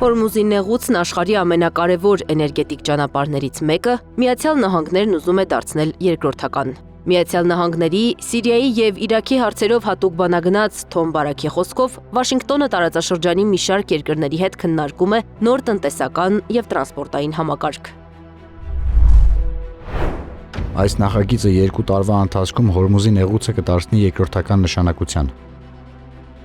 Հորմուզի նեղուցն աշխարհի ամենակարևոր էներգետիկ ճանապարհներից մեկը Միացյալ Նահանգներն ուզում է դարձնել երկրորդական։ Միացյալ Նահանգների, Սիրիայի եւ Իրաքի հարցերով հատուկ բանագնաց Թոմ Բարաքի խոսքով Վաշինգտոնը տարածաշրջանի մի շարք երկրների հետ քննարկում է նոր տնտեսական եւ տրանսպորտային համակարգ։ Այս նախագիծը 2 տարվա ընթացքում Հորմուզի նեղուցը կդարձնի երկրորդական նշանակության։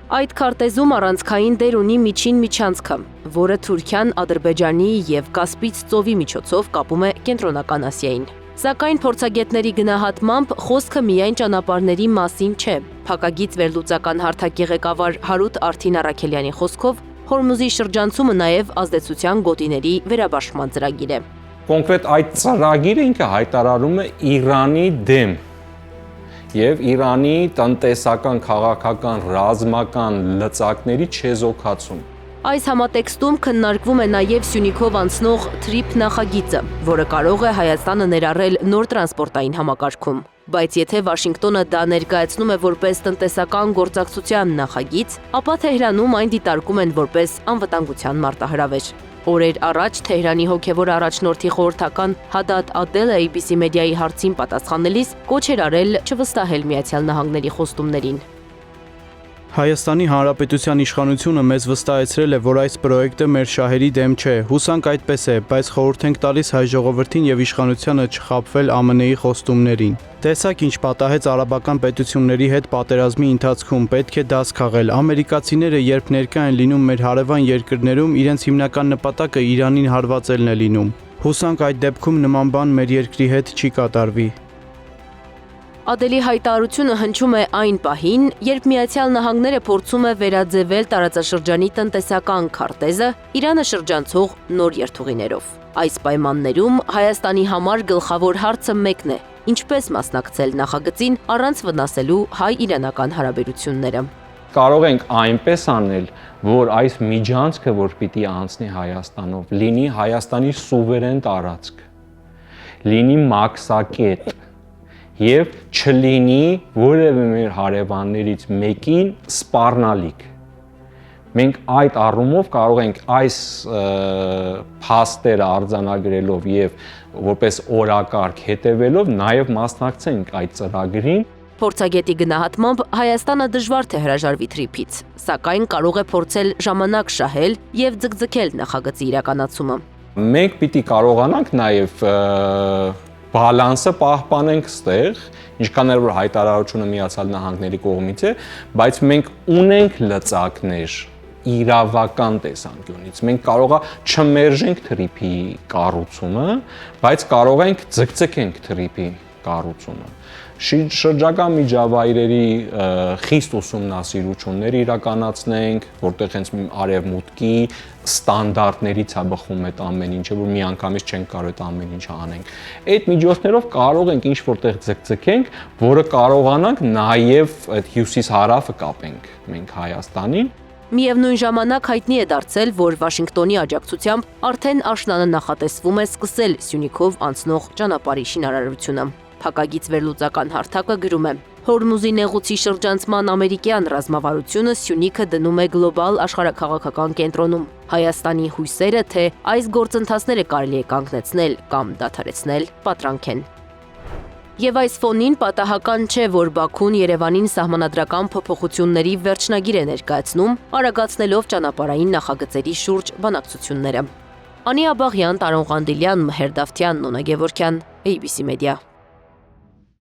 Այդ քարտեզում առանցքային դեր ունի միջին միջանցքը, որը Թուրքիան Ադրբեջանի եւ Կասպից ծովի միջոցով կապում է Կենտրոնական Ասիային։ Սակայն փորձագետների գնահատմամբ խոսքը միայն ճանապարհների մասին չէ։ Փակագից վերլուծական հարթակի ղեկավար Հարութ Արթին Առաքելյանի խոսքով Հորմուզի շրջանցումը նաև ազդեցության գոտիների վերաբաշխման ծրագիր է։ Կոնկրետ այդ ծրագիրը ինքը հայտարարում է Իրանի դեմ եւ Իրանի տնտեսական, քաղաքական, ռազմական լծակների չեզոքացում։ Այս համատեքստում քննարկվում է նաև Սյունիքով անցնող TRIP նախագիծը, որը կարող է Հայաստանը ներառել նոր տրանսպորտային համակարգում։ Բայց եթե Վաշինգտոնը դա ներկայացնում է որպես տնտեսական գործակցության նախագիծ, ապա Թեհրանում այն դիտարկում են որպես անվտանգության մարտահրավեր։ Օրեր առաջ Թեհրանի հոգևոր առաջնորդի խորհրդական Հադատ Ադելը ABC մեդիայի հարցին պատասխանելիս կոչ էր արել չվստահել Միացյալ Նահանգների խոստումներին։ Հայաստանի Հանրապետության իշխանությունը մեզ վստահեցրել է, որ այս պրոյեկտը մեր շահերի դեմ չէ։ Հուսանք այդպես է, բայց խորհուրդ ենք տալիս հայ ժողովրդին եւ իշխանությանը չխաբվել ԱՄՆ-ի խոստումներին։ Տեսակ ինչ պատահեց արաբական պետությունների հետ պատերազմի ընթացքում, պետք է դաս քաղել։ Ամերիկացիները երբ ներկա են լինում մեր հարևան երկրներում, իրենց հիմնական նպատակը Իրանին հարվածելն է լինում։ Հուսանք այդ դեպքում նման բան մեր երկրի հետ չի կատարվի։ Ադելի հայտարարությունը հնչում է այն պահին, երբ Միացյալ Նահանգները փորձում է վերաձևել տարածաշրջանի տնտեսական քարտեզը Իրանը շրջանցող նոր երթուղիներով։ Այս պայմաններում Հայաստանի համար գլխավոր հարցը մեկն է՝ ինչպես մասնակցել նախագծին առանց վնասելու հայ-իրանական հարաբերությունները։ Կարող ենք այնպես անել, որ այս միջանցքը, որ պիտի անցնի Հայաստանով, լինի Հայաստանի սուվերեն տարածք, լինի մաքսակետ եւ չլինի որևէ մեր հարևաններից մեկին սպառնալիք։ Մենք այդ առումով կարող ենք այս փաստերը արձանագրելով եւ որպես օրակարգ հետևելով նաեւ մասնակցենք այդ ծրագրին։ Փորձագետի գնահատմամբ Հայաստանը դժվար թե հրաժարվի TRIP-ից, սակայն կարող է փորձել ժամանակ շահել եւ ձգձգել նախագծի իրականացումը։ Մենք պիտի կարողանանք նաեւ բալանսը պահպանենք ստեղ, ինչքան էլ որ հայտարարությունը Միացյալ Նահանգների կողմից է, բայց մենք ունենք լծակներ իրավական տեսանկյունից։ Մենք կարող է չմերժենք TRIP-ի կառուցումը, բայց կարող ենք ձգձգենք TRIP-ի կառուցումը։ Շրջակա միջավայրերի խիստ ուսումնասիրություններ իրականացնենք, որտեղ հենց արևմուտքի ստանդարտներից է բխում այդ ամեն ինչը, որ միանգամից չենք կարող այդ ամեն ինչը անենք։ Այդ միջոցներով կարող ենք ինչ որտեղ ձգձգենք, որը կարողանանք նաև այդ հյուսիս-հարավը կապենք մենք Հայաստանին։ Միևնույն ժամանակ հայտնի է դարձել, որ Վաշինգտոնի աջակցությամբ արդեն աշնանը նախատեսվում է սկսել Սյունիքով անցնող ճանապարհի շինարարությունը։ Փակագից վերլուծական հարթակը գրում է. Հորմուզի նեղուցի շրջանցման ամերիկյան ռազմավարությունը Սյունիքը դնում է գլոբալ աշխարհաքաղաքական կենտրոնում։ Հայաստանի հույսերը, թե այս գործընթացները կարելի է կանգնեցնել կամ դադարեցնել, պատրանք են։ Եվ այս ֆոնին պատահական չէ, որ Բաքուն Երևանին սահմանադրական փոփոխությունների վերջնագիր է ներկայացնում, արագացնելով ճանապարհային նախագծերի շուրջ բանակցությունները։ Անի Աբաղյան, Տարոն Ղանդիլյան, Մհեր Դավթյան, Նոնա Գևորգյան, ABC Media։